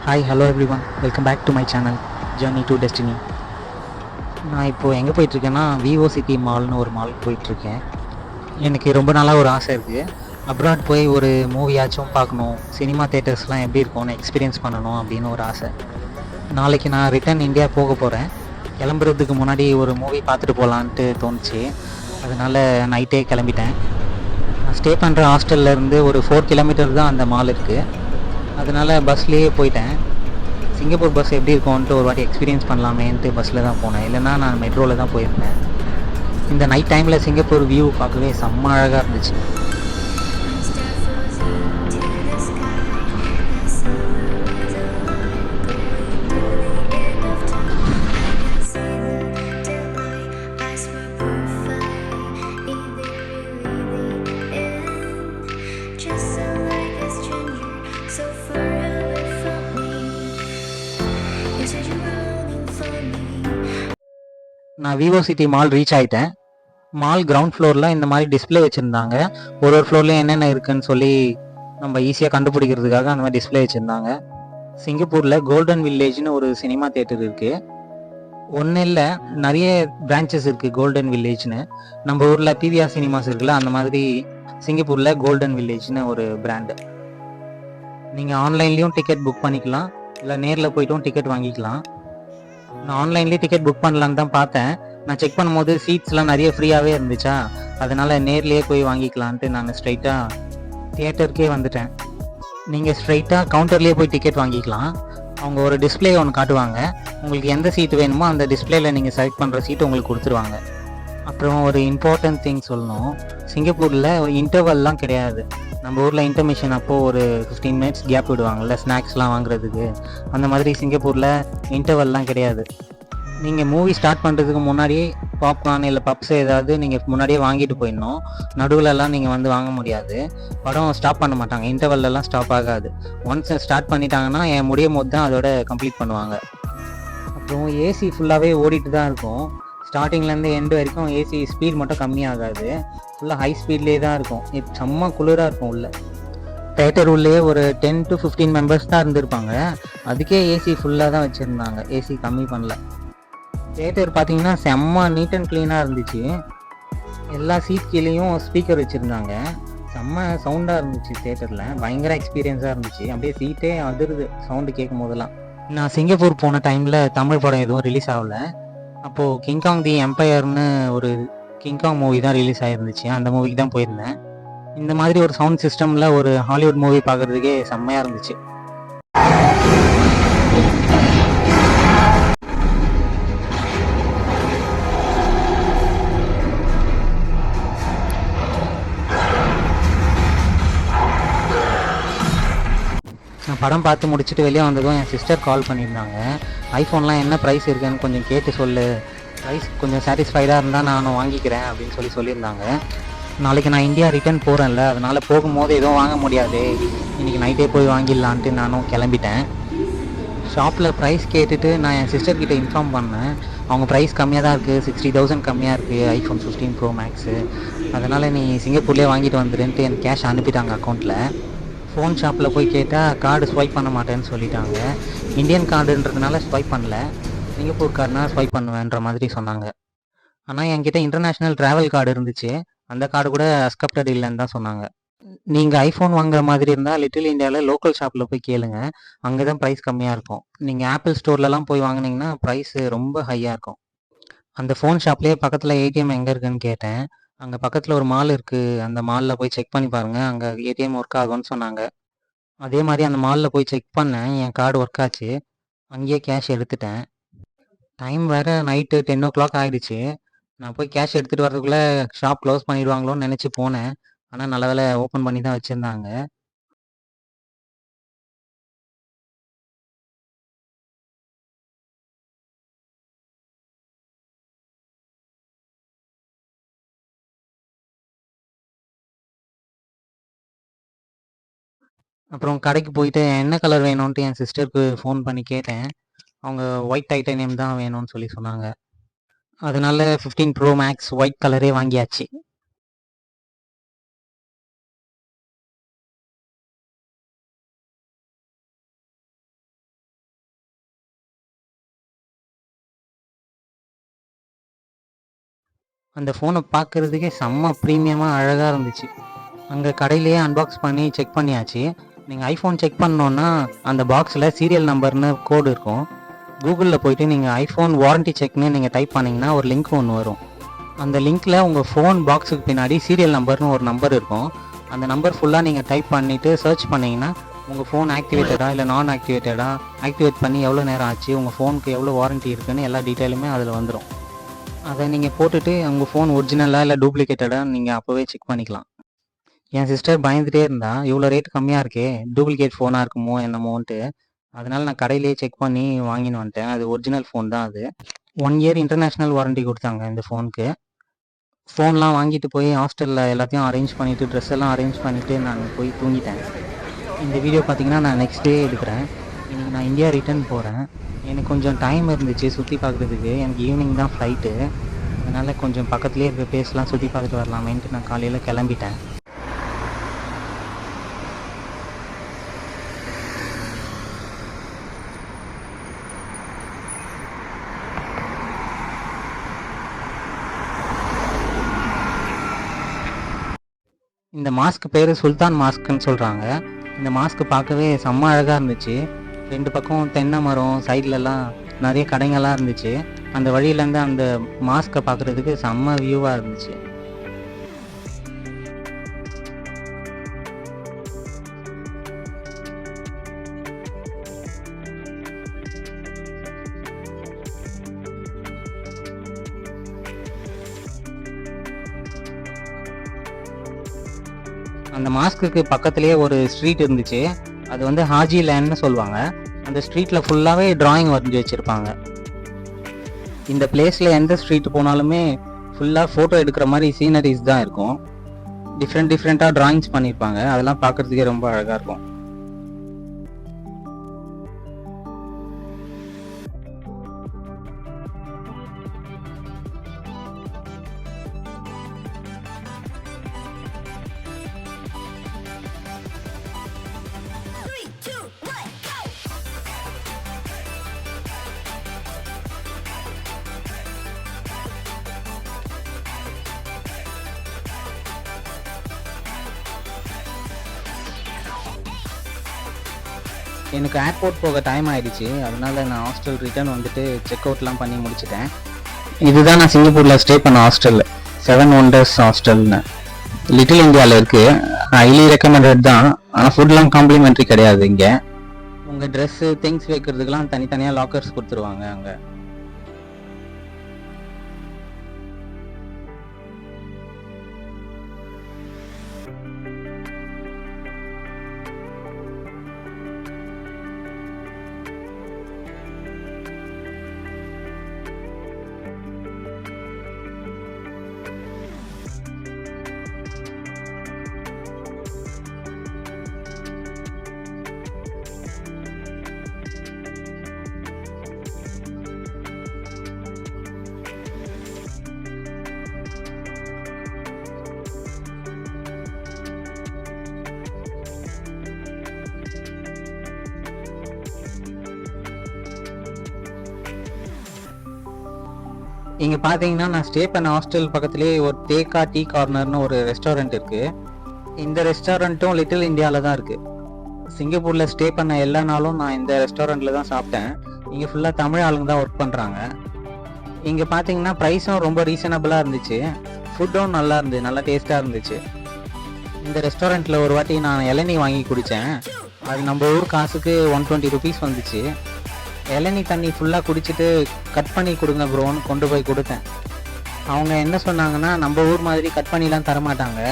Hi hello everyone, welcome back to my channel journey to destiny. நான் இப்போது எங்கே போயிட்டுருக்கேன்னா Vivo city மால்னு ஒரு மாலுக்கு போயிட்டுருக்கேன். எனக்கு ரொம்ப நாளாக ஒரு ஆசை இருக்குது, அப்ராட் போய் ஒரு மூவியாச்சும் பார்க்கணும், சினிமா தேட்டர்ஸ்லாம் எப்படி இருக்கும்னு எக்ஸ்பீரியன்ஸ் பண்ணணும் அப்படின்னு ஒரு ஆசை. நாளைக்கு நான் ரிட்டர்ன் இந்தியா போக போகிறேன். கிளம்புறதுக்கு முன்னாடி ஒரு மூவி பார்த்துட்டு போகலான்ட்டு தோணுச்சு. அதனால் நைட்டே கிளம்பிட்டேன். நான் ஸ்டே பண்ணுற ஹாஸ்டல்லேருந்து ஒரு 4 கிலோமீட்டர் தான் அந்த மால் இருக்குது. அதனால் பஸ்லேயே போயிட்டேன். சிங்கப்பூர் பஸ் எப்படி இருக்கும்ன்ட்டு ஒரு வாட்டி எக்ஸ்பீரியன்ஸ் பண்ணலாமேன்ட்டு பஸ்ஸில் தான் போனேன், இல்லைனா நான் மெட்ரோவில் தான் போயிருந்தேன். இந்த நைட் டைமில் சிங்கப்பூர் வியூ பார்க்கவே செம்ம அழகாக இருந்துச்சு. நான் விவோ சிட்டி மால் ரீச் ஆகிட்டேன். மால் கிரவுண்ட் ஃப்ளோரில் இந்த மாதிரி டிஸ்பிளே வச்சுருந்தாங்க. ஒரு ஃப்ளோர்லேயும் என்னென்ன இருக்குதுன்னு சொல்லி நம்ம ஈஸியாக கண்டுபிடிக்கிறதுக்காக அந்த மாதிரி டிஸ்பிளே வச்சுருந்தாங்க. சிங்கப்பூரில் கோல்டன் வில்லேஜ்னு ஒரு சினிமா தேட்டர் இருக்குது. ஒன்றும் இல்லை, நிறைய பிரான்ச்சஸ் இருக்குது கோல்டன் வில்லேஜ்னு. நம்ம ஊரில் பிவிஆர் சினிமாஸ் இருக்குல்ல, அந்த மாதிரி சிங்கப்பூரில் கோல்டன் வில்லேஜ்னு ஒரு பிராண்டு. நீங்கள் ஆன்லைன்லேயும் டிக்கெட் புக் பண்ணிக்கலாம், இல்லை நேரில் போய்ட்டும் டிக்கெட் வாங்கிக்கலாம். நான் ஆன்லைன்லேயே டிக்கெட் புக் பண்ணலான்னு தான் பார்த்தேன். நான் செக் பண்ணும்போது சீட்ஸ்லாம் நிறைய ஃப்ரீயாகவே இருந்துச்சா, அதனால் நேர்லேயே போய் வாங்கிக்கலான்ட்டு நான் ஸ்ட்ரைட்டாக தியேட்டருக்கே வந்துட்டேன். நீங்கள் ஸ்ட்ரைட்டாக கவுண்டர்லேயே போய் டிக்கெட் வாங்கிக்கலாம். அவங்க ஒரு டிஸ்பிளே ஒன்று காட்டுவாங்க, உங்களுக்கு எந்த சீட்டு வேணுமோ அந்த டிஸ்பிளேயில் நீங்கள் செலக்ட் பண்ணுற சீட்டு உங்களுக்கு கொடுத்துருவாங்க. அப்புறம் ஒரு இம்பார்ட்டன்ட் திங் சொல்லணும், சிங்கப்பூரில் இன்டர்வல்லாம் கிடையாது. நம்ம ஊரில் இன்டர்மிஷன் அப்போது ஒரு 15 மினிட்ஸ் கேப் விடுவாங்கள்ல ஸ்நாக்ஸ்லாம் வாங்குறதுக்கு, அந்த மாதிரி சிங்கப்பூரில் இன்டர்வல்லாம் கிடையாது. நீங்கள் மூவி ஸ்டார்ட் பண்ணுறதுக்கு முன்னாடியே பாப்கார்ன் இல்லை பப்ஸ் ஏதாவது நீங்கள் முன்னாடியே வாங்கிட்டு போயிடணும். நடுவில்லாம் நீங்கள் வந்து வாங்க முடியாது. படம் ஸ்டாப் பண்ண மாட்டாங்க, இன்டர்வல்லாம் ஸ்டாப் ஆகாது. ஒன்ஸ் ஸ்டார்ட் பண்ணிட்டாங்கன்னா என் முடியும் போது தான் அதோட கம்ப்ளீட் பண்ணுவாங்க. அப்புறம் ஏசி ஃபுல்லாகவே ஓடிட்டு தான் இருக்கும். ஸ்டார்டிங்லேருந்து எண்டு வரைக்கும் ஏசி ஸ்பீட் மட்டும் கம்மியாகாது, ஃபுல்லாக ஹை ஸ்பீட்லேயே தான் இருக்கும். செம்ம குளிராக இருக்கும் உள்ள. தேட்டர் உள்ளே ஒரு 10 to 15 மெம்பர்ஸ் தான் இருந்திருப்பாங்க, அதுக்கே ஏசி ஃபுல்லாக தான் வச்சுருந்தாங்க, ஏசி கம்மி பண்ணல. தேட்டர் பார்த்தீங்கன்னா செம்ம நீட் அண்ட் க்ளீனாக இருந்துச்சு. எல்லா சீட் கீழேயும் ஸ்பீக்கர் வச்சுருந்தாங்க, செம்ம சவுண்டாக இருந்துச்சு. தேட்டரில் பயங்கர எக்ஸ்பீரியன்ஸாக இருந்துச்சு, அப்படியே சீட்டே அதிருது சவுண்டு கேட்கும் போதெல்லாம். நான் சிங்கப்பூர் போன டைமில் தமிழ் படம் எதுவும் ரிலீஸ் ஆகலை. அப்போது கிங்காங் தி எம்பையர்னு ஒரு கிங்காங் மூவி தான் ரிலீஸ் ஆகிருந்துச்சு, அந்த மூவிக்கு தான் போயிருந்தேன். இந்த மாதிரி ஒரு சவுண்ட் சிஸ்டமில் ஒரு ஹாலிவுட் மூவி பார்க்குறதுக்கே செம்மையாக இருந்துச்சு. நான் படம் பார்த்து முடிச்சுட்டு வெளியே வந்ததும் என் சிஸ்டர் கால் பண்ணியிருந்தாங்க. ஐஃபோன்லாம் என்ன ப்ரைஸ் இருக்குன்னு கொஞ்சம் கேட்டு சொல்லு, ப்ரைஸ் கொஞ்சம் சாட்டிஸ்ஃபைடாக இருந்தால் நான் வாங்கிக்கிறேன் அப்படின்னு சொல்லியிருந்தாங்க. நாளைக்கு நான் இந்தியா ரிட்டர்ன் போகிறேன்ல, அதனால் போகும்போது எதுவும் வாங்க முடியாது, இன்றைக்கி நைட்டே போய் வாங்கிடலான்ட்டு நானும் கிளம்பிட்டேன். ஷாப்பில் ப்ரைஸ் கேட்டுட்டு நான் என் சிஸ்டர்கிட்ட இன்ஃபார்ம் பண்ணேன். அவங்க ப்ரைஸ் கம்மியாக தான் இருக்குது, 60,000 கம்மியாக இருக்குது ஐஃபோன் 15 ப்ரோ மேக்ஸு, அதனால் நீ சிங்கப்பூர்லேயே வாங்கிட்டு வந்துடுன்ட்டு எனக்கு கேஷ் அனுப்பிட்டாங்க அக்கௌண்ட்டில். ஃபோன் ஷாப்பில் போய் கேட்டால் கார்டு ஸ்வைப் பண்ண மாட்டேன்னு சொல்லிட்டாங்க. இந்தியன் கார்டுன்றதுனால ஸ்வைப் பண்ணல, சிங்கப்பூர் கார்டுனா ஸ்வைப் பண்ணுவேன்ற மாதிரி சொன்னாங்க. ஆனால் என்கிட்ட இன்டர்நேஷ்னல் ட்ராவல் கார்டு இருந்துச்சு, அந்த கார்டு கூட அக்செப்டட் இல்லைன்னு தான் சொன்னாங்க. நீங்கள் ஐஃபோன் வாங்குற மாதிரி இருந்தால் லிட்டில் இந்தியாவில் லோக்கல் ஷாப்பில் போய் கேளுங்க, அங்கே தான் ப்ரைஸ் கம்மியாக இருக்கும். நீங்கள் ஆப்பிள் ஸ்டோர்லலாம் போய் வாங்கினீங்கன்னா ப்ரைஸ் ரொம்ப ஹையாக இருக்கும். அந்த ஃபோன் ஷாப்லேயே பக்கத்தில் ஏடிஎம் எங்கே இருக்குன்னு கேட்டேன். அங்கே பக்கத்தில் ஒரு மால் இருக்குது, அந்த மாலில் போய் செக் பண்ணி பாருங்கள், அங்கே ஏடிஎம் ஒர்க் ஆகும்னு சொன்னாங்க. அதே மாதிரி அந்த மாலில் போய் செக் பண்ணேன், என் கார்டு ஒர்க் ஆச்சு, அங்கேயே கேஷ் எடுத்துட்டேன். டைம் வேறு நைட்டு 10 o'clock ஆகிடுச்சு. நான் போய் கேஷ் எடுத்துகிட்டு வரதுக்குள்ளே ஷாப் க்ளோஸ் பண்ணிடுவாங்களோன்னு நினச்சி போனேன், ஆனால் நல்ல வேளை ஓப்பன் பண்ணி தான் வச்சுருந்தாங்க. அப்புறம் கடைக்கு போயிட்டு என்ன கலர் வேணும்ன்ட்டு என் சிஸ்டருக்கு ஃபோன் பண்ணி கேட்டேன். அவங்க ஒயிட் டைட்டேனியம் தான் வேணும்னு சொன்னாங்க. அதனால 15 ப்ரோ மேக்ஸ் ஒயிட் கலரே வாங்கியாச்சு. அந்த ஃபோனை பார்க்குறதுக்கே செம்ம ப்ரீமியமாக அழகாக இருந்துச்சு. அங்கே கடையிலேயே அன்பாக்ஸ் பண்ணி செக் பண்ணியாச்சு. நீங்கள் ஐஃபோன் செக் பண்ணோன்னா அந்த பாக்ஸில் சீரியல் நம்பர்னு கோடு இருக்கும். கூகுளில் போயிட்டு நீங்கள் ஐஃபோன் வாரண்டி செக்னு நீங்கள் டைப் பண்ணிங்கன்னா ஒரு லிங்க் ஒன்று வரும். அந்த லிங்க்கில் உங்கள் ஃபோன் பாக்ஸுக்கு பின்னாடி சீரியல் நம்பர்னு ஒரு நம்பர் இருக்கும். அந்த நம்பர் ஃபுல்லாக நீங்கள் டைப் பண்ணிவிட்டு சர்ச் பண்ணிங்கன்னா உங்கள் ஃபோன் ஆக்டிவேட்டடா இல்லை நான் ஆக்டிவேட்டடா, ஆக்டிவேட் பண்ணி எவ்வளோ நேரம் ஆச்சு, உங்கள் ஃபோனுக்கு எவ்வளோ வாரண்டி இருக்குன்னு எல்லா டீட்டெயிலுமே அதில் வந்துடும். அதை நீங்கள் போட்டுட்டு உங்கள் ஃபோன் ஒரிஜினலாக இல்லை டூப்ளிகேட்டடாக நீங்கள் அப்போவே செக் பண்ணிக்கலாம். என் சிஸ்டர் பயந்துகிட்டே இருந்தா, இவ்வளோ ரேட் கம்மியாக இருக்கே, டூப்ளிகேட் ஃபோனாக இருக்குமோ என்னமோன்ட்டு. அதனால் நான் கடையிலேயே செக் பண்ணி வாங்கின்னு வந்துட்டேன். அது ஒரிஜினல் ஃபோன் தான் அது. 1 இயர் இன்டர்நேஷ்னல் வாரண்டி கொடுத்தாங்க இந்த ஃபோனுக்கு. ஃபோன்லாம் வாங்கிட்டு போய் ஹாஸ்டலில் எல்லாத்தையும் அரேஞ்ச் பண்ணிவிட்டு, ட்ரெஸ் எல்லாம் அரேஞ்ச் பண்ணிவிட்டு நான் போய் தூங்கிட்டேன். இந்த வீடியோ பார்த்தீங்கன்னா நான் நெக்ஸ்ட் டே எடுக்கிறேன். இன்றைக்கி நான் இந்தியா ரிட்டர்ன் போகிறேன். எனக்கு கொஞ்சம் டைம் இருந்துச்சு சுற்றி பார்க்குறதுக்கு. எனக்கு ஈவினிங் தான் ஃப்ளைட்டு. அதனால் கொஞ்சம் பக்கத்துலேயே இருக்க பிளேஸ்லாம் சுற்றி பார்த்துட்டு வரலாமேன்ட்டு நான் காலையில் கிளம்பிட்டேன். இந்த மாஸ்க் பேர் சுல்தான் மாஸ்க்குன்னு சொல்கிறாங்க. இந்த மாஸ்க் பார்க்கவே செம்ம அழகாக இருந்துச்சு. 2 பக்கம் தென்னை மரம், சைட்லலாம் நிறைய கடைங்கள்லாம் இருந்துச்சு. அந்த வழியிலேருந்து அந்த மாஸ்க்கை பார்க்குறதுக்கு செம்ம வியூவாக இருந்துச்சு. அந்த மாஸ்க்குக்கு பக்கத்துலேயே ஒரு ஸ்ட்ரீட் இருந்துச்சு. அது வந்து ஹாஜி லேண்ட்னு சொல்லுவாங்க. அந்த ஸ்ட்ரீட்டில் ஃபுல்லாகவே டிராயிங் வரைஞ்சி வச்சுருப்பாங்க. இந்த பிளேஸில் எந்த ஸ்ட்ரீட் போனாலுமே ஃபுல்லாக ஃபோட்டோ எடுக்கிற மாதிரி சீனரிஸ் தான் இருக்கும். டிஃப்ரெண்ட்டாக டிராயிங்ஸ் பண்ணியிருப்பாங்க. அதெல்லாம் பார்க்குறதுக்கே ரொம்ப அழகாக இருக்கும். எனக்கு ஏர்போர்ட் போக டைம் ஆயிடுச்சு. அதனால நான் ஹாஸ்டல் ரிட்டர்ன் வந்துட்டு செக் அவுட்லாம் பண்ணி முடிச்சிட்டேன். இதுதான் நான் சிங்கப்பூரில் ஸ்டே பண்ண ஹாஸ்டல், 7 ஒண்டர்ஸ் ஹாஸ்டல்னு. லிட்டில் இந்தியாவில் இருக்குது. ஹைலி ரெக்கமெண்டட் தான். ஆனால் ஃபுட்லாம் காம்ப்ளிமெண்ட்ரி கிடையாது இங்கே. உங்கள் ட்ரெஸ்ஸு திங்ஸ் வைக்கிறதுக்கெலாம் தனித்தனியாக லாக்கர்ஸ் கொடுத்துருவாங்க அங்கே. இங்கே பார்த்தீங்கன்னா நான் ஸ்டே பண்ண ஹாஸ்டல் பக்கத்துலேயே ஒரு தேக்கா டீ கார்னர்னு ஒரு ரெஸ்டாரண்ட் இருக்குது. இந்த ரெஸ்டாரண்ட்டும் லிட்டில் இந்தியாவில் தான் இருக்குது. சிங்கப்பூரில் ஸ்டே பண்ண எல்லா நாளும் நான் இந்த ரெஸ்டாரண்ட்டில் தான் சாப்பிட்டேன். இங்கே ஃபுல்லாக தமிழ் ஆளுங்க தான் ஒர்க் பண்ணுறாங்க. இங்கே பார்த்தீங்கன்னா ப்ரைஸும் ரொம்ப ரீசனபிளாக இருந்துச்சு. ஃபுட்டும் நல்லா இருந்துச்சு, நல்லா டேஸ்ட்டாக இருந்துச்சு. இந்த ரெஸ்டாரண்ட்டில் ஒரு வாட்டி நான் இளநீ வாங்கி குடித்தேன். அது நம்ம ஊர் காசுக்கு 120 ருபீஸ் வந்துச்சு. இளநீ தண்ணி ஃபுல்லாக குடிச்சிட்டு கட் பண்ணி கொடுங்க ப்ரோன்னு கொண்டு போய் கொடுத்தேன். அவங்க என்ன சொன்னாங்கன்னா, நம்ம ஊர் மாதிரி கட் பண்ணிலாம் தரமாட்டாங்க,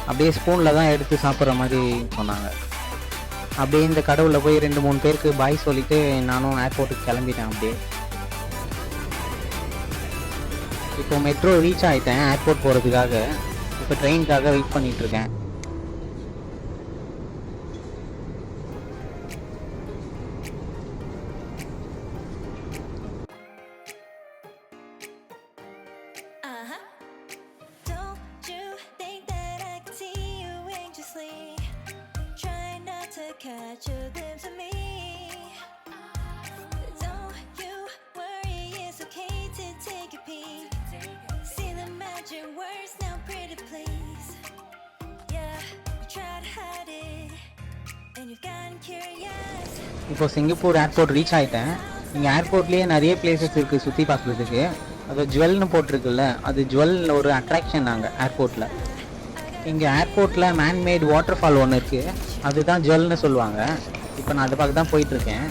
அப்படியே ஸ்பூனில் தான் எடுத்து சாப்பிட்ற மாதிரி சொன்னாங்க. அப்படியே இந்த கடவுளில் போய் 2-3 பேருக்கு பாய் சொல்லிவிட்டு நானும் ஏர்போர்ட்டுக்கு கிளம்பிட்டேன். அப்படியே இப்போ மெட்ரோ ரீச் ஆகிட்டேன் ஏர்போர்ட் போகிறதுக்காக. இப்போ ட்ரெயினுக்காக வெயிட் பண்ணிகிட்ருக்கேன். Catch a glimpse of me. Don't you worry, it's okay to take a peek. See the magic இப்போ சிங்கப்பூர் ஏர்போர்ட் ரீச் ஆகிட்டேன். இங்கே ஏர்போர்ட்லேயே நிறைய பிளேசஸ் இருக்குது சுற்றி பார்க்குறதுக்கு. அது ஜுவல்னு போட்டிருக்குல்ல, அது ஜுவல் ஒரு அட்ராக்ஷன் நாங்கள் ஏர்போர்ட்டில். இங்கே ஏர்போர்ட்டில் மேன்மேட் வாட்டர் ஃபால் ஒன்று இருக்குது, அதுதான் ஜுவல்னு சொல்லுவாங்க. இப்போ நான் அதை பார்க்க தான் போயிட்டுருக்கேன்.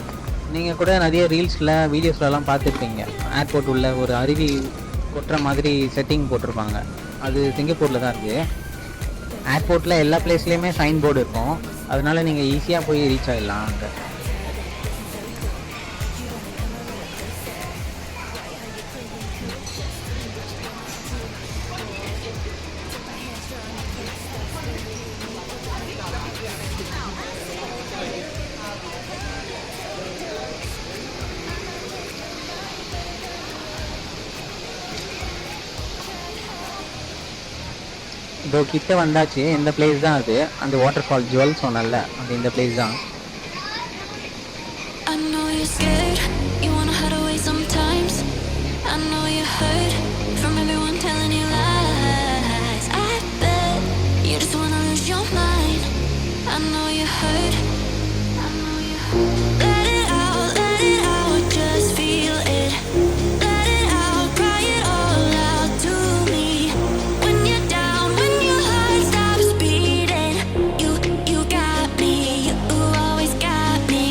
நீங்கள் கூட நிறைய ரீல்ஸில் வீடியோஸ்லலாம் பார்த்துருப்பீங்க, ஏர்போர்ட் உள்ள ஒரு அருவி கொட்டுற மாதிரி செட்டிங் போட்டிருப்பாங்க. அது சிங்கப்பூரில் தான் இருக்குது. ஏர்போர்ட்டில் எல்லா பிளேஸ்லேயுமே சைன் போர்டு இருக்கும், அதனால நீங்கள் ஈஸியாக போய் ரீச் ஆகிடலாம் அங்கே. இதோ கிட்ட வந்தாச்சு. இந்த பிளேஸ் தான் அது, அந்த வாட்டர் ஃபால் ஜுவல் சொன்னல, அது இந்த பிளேஸ் தான். I know you're scared, you wanna hide away sometimes. I know you're hurt from everyone telling you lies. I bet you just wanna lose your mind. I know you're hurt, I know you're hurt. Let it out, just feel it. Let it out, cry it all out to me. When you're down, when your heart stops beating, you got me, you always got me.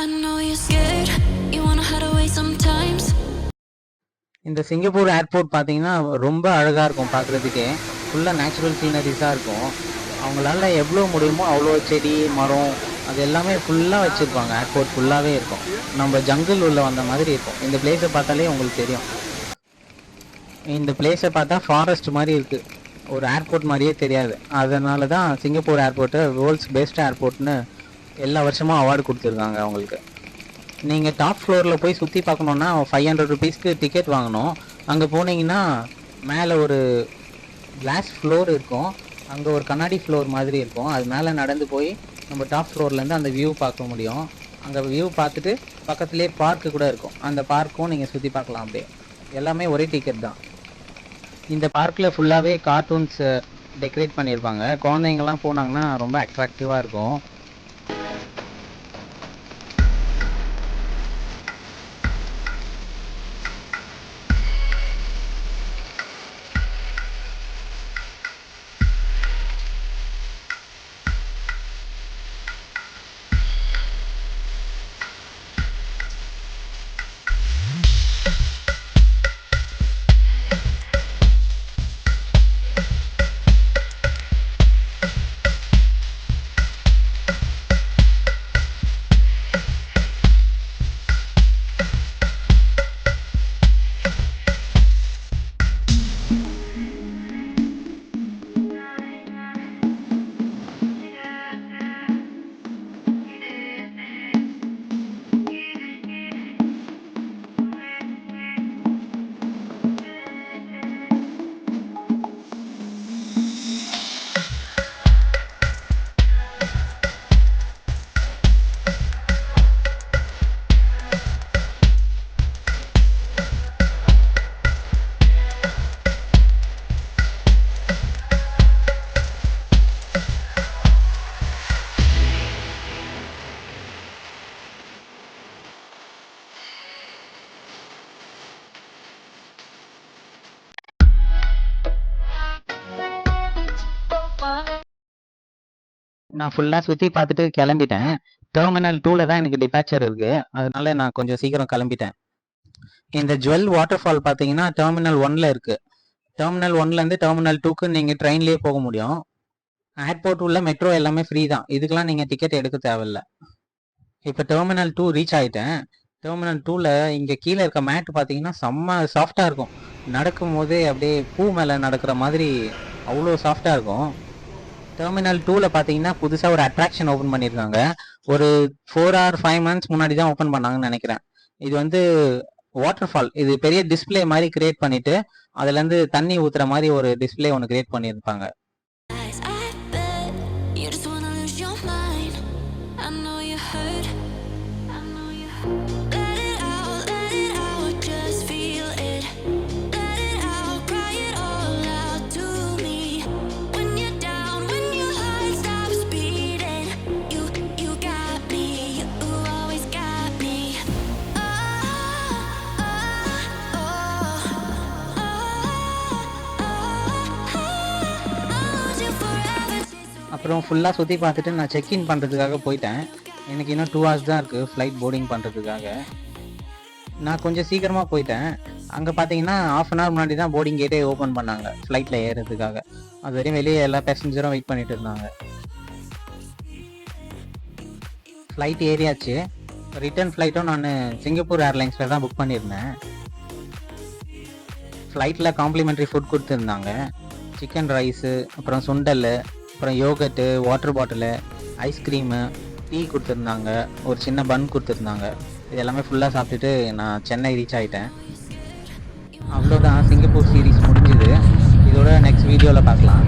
I know you're scared, you wanna hide away sometimes. இந்த Singapore airport பார்த்தீங்கன்னா ரொம்ப அழகாக இருக்கும் பார்க்குறதுக்கே. ஃபுல்லாக natural சீனரிஸாக இருக்கும். அவங்களால எவ்வளோ முடியுமோ அவ்வளோ செடி மரம் அது எல்லாமே ஃபுல்லாக வச்சுருப்பாங்க. ஏர்போர்ட் ஃபுல்லாகவே இருக்கும், நம்ம ஜங்கிள் உள்ள வந்த மாதிரி இருக்கும். இந்த பிளேஸை பார்த்தாலே உங்களுக்கு தெரியும். இந்த பிளேஸை பார்த்தா ஃபாரஸ்ட் மாதிரி இருக்குது, ஒரு ஏர்போர்ட் மாதிரியே தெரியாது. அதனால தான் சிங்கப்பூர் ஏர்போர்ட்டை வேர்ல்ட்ஸ் பெஸ்ட் ஏர்போர்ட்னு எல்லா வருஷமும் அவார்டு கொடுத்துருக்காங்க அவங்களுக்கு. நீங்கள் டாப் ஃப்ளோரில் போய் சுற்றி பார்க்கணுன்னா 500 ருபீஸ்க்கு டிக்கெட் வாங்கணும். அங்கே போனீங்கன்னா மேலே ஒரு கிளாஸ் ஃப்ளோர் இருக்கும், அங்கே ஒரு கண்ணாடி ஃப்ளோர் மாதிரி இருக்கும். அது மேலே நடந்து போய் நம்ம டாப் ஃப்ளோர்லேருந்து அந்த வியூ பார்க்க முடியும். அங்கே வியூ பார்த்துட்டு பக்கத்துலேயே பார்க்கு கூட இருக்கும், அந்த பார்க்கும் நீங்கள் சுற்றி பார்க்கலாம். அப்படியே எல்லாமே ஒரே டிக்கெட் தான். இந்த பார்க்கில் ஃபுல்லாகவே கார்ட்டூன்ஸ் டெக்கரேட் பண்ணியிருப்பாங்க. குழந்தைங்கள்லாம் போனாங்கன்னா ரொம்ப அட்ராக்டிவாக இருக்கும். நான் ஃபுல்லாக சுற்றி பார்த்துட்டு கிளம்பிட்டேன். டெர்மினல் 2ல தான் எனக்கு டிபார்ச்சர் இருக்குது, அதனால நான் கொஞ்சம் சீக்கிரம் கிளம்பிட்டேன். இந்த ஜுவல் வாட்டர் ஃபால் பார்த்தீங்கன்னா டெர்மினல் 1ல இருக்குது. டெர்மினல் 1லேருந்து டெர்மினல் 2க்கு நீங்கள் ட்ரெயின்லேயே போக முடியும். ஏர்போர்ட் உள்ள மெட்ரோ எல்லாமே ஃப்ரீ தான், இதுக்கெல்லாம் நீங்கள் டிக்கெட் எடுக்க தேவையில்ல. இப்போ டெர்மினல் 2 ரீச் ஆகிட்டேன். டெர்மினல் 2ல் இங்கே கீழே இருக்க மேட் பார்த்தீங்கன்னா செம்ம சாஃப்டாக இருக்கும். நடக்கும் போதே அப்படியே பூ மேலே நடக்கிற மாதிரி அவ்வளோ சாஃப்டாக இருக்கும். டெர்மினல் 2ல் பார்த்தீங்கன்னா புதுசாக ஒரு அட்ராக்ஷன் ஓப்பன் பண்ணியிருக்காங்க. ஒரு 4 or 5 months முன்னாடி தான் ஓப்பன் பண்ணாங்கன்னு நினைக்கிறேன். இது வந்து வாட்டர் ஃபால். இது பெரிய டிஸ்பிளே மாதிரி கிரியேட் பண்ணிட்டு அதுலேருந்து தண்ணி ஊற்றுற மாதிரி ஒரு டிஸ்பிளே ஒன்று கிரியேட் பண்ணியிருப்பாங்க. I bet you just wanna lose your mind. I know you hurt. I know you hurt. Let it out, just feel it. Let it out, cry it all out to me. When you're down, when your heart stops beating, you got me, you always got me. Oh, oh, I'll lose you forever. அப்புறம் ஃபுல்லாக சுற்றி பார்த்துட்டு நான் check in பண்ணுறதுக்காக போயிட்டேன். எனக்கு இன்னும் 2 hours தான் இருக்குது ஃப்ளைட் போர்டிங் பண்ணுறதுக்காக. நான் கொஞ்சம் சீக்கிரமாக போயிட்டேன். அங்கே பார்த்தீங்கன்னா 1/2 hour முன்னாடி தான் போர்டிங் கேட்டே ஓப்பன் பண்ணாங்க ஃப்ளைட்டில் ஏறுறதுக்காக. அது வரையும் வெளியே எல்லா பேசஞ்சரும் வெயிட் பண்ணிட்டு இருந்தாங்க. ஃப்ளைட் ஏறியாச்சு. ரிட்டர்ன் ஃப்ளைட்டும் நான் சிங்கப்பூர் ஏர்லைன்ஸில் தான் புக் பண்ணியிருந்தேன். ஃப்ளைட்டில் காம்ப்ளிமெண்ட்ரி ஃபுட் கொடுத்துருந்தாங்க. சிக்கன் ரைஸு, அப்புறம் சுண்டல், அப்புறம் yogurt, water bottle, ice cream, tea கொடுத்துருந்தாங்க, ஒரு சின்ன பன் கொடுத்துருந்தாங்க. இது எல்லாமே ஃபுல்லாக சாப்பிட்டுட்டு நான் சென்னை ரீச் ஆகிட்டேன். அவ்வளோதான், சிங்கப்பூர் சீரீஸ் முடிஞ்சுது. இதோட நெக்ஸ்ட் வீடியோவில் பார்க்கலாம்.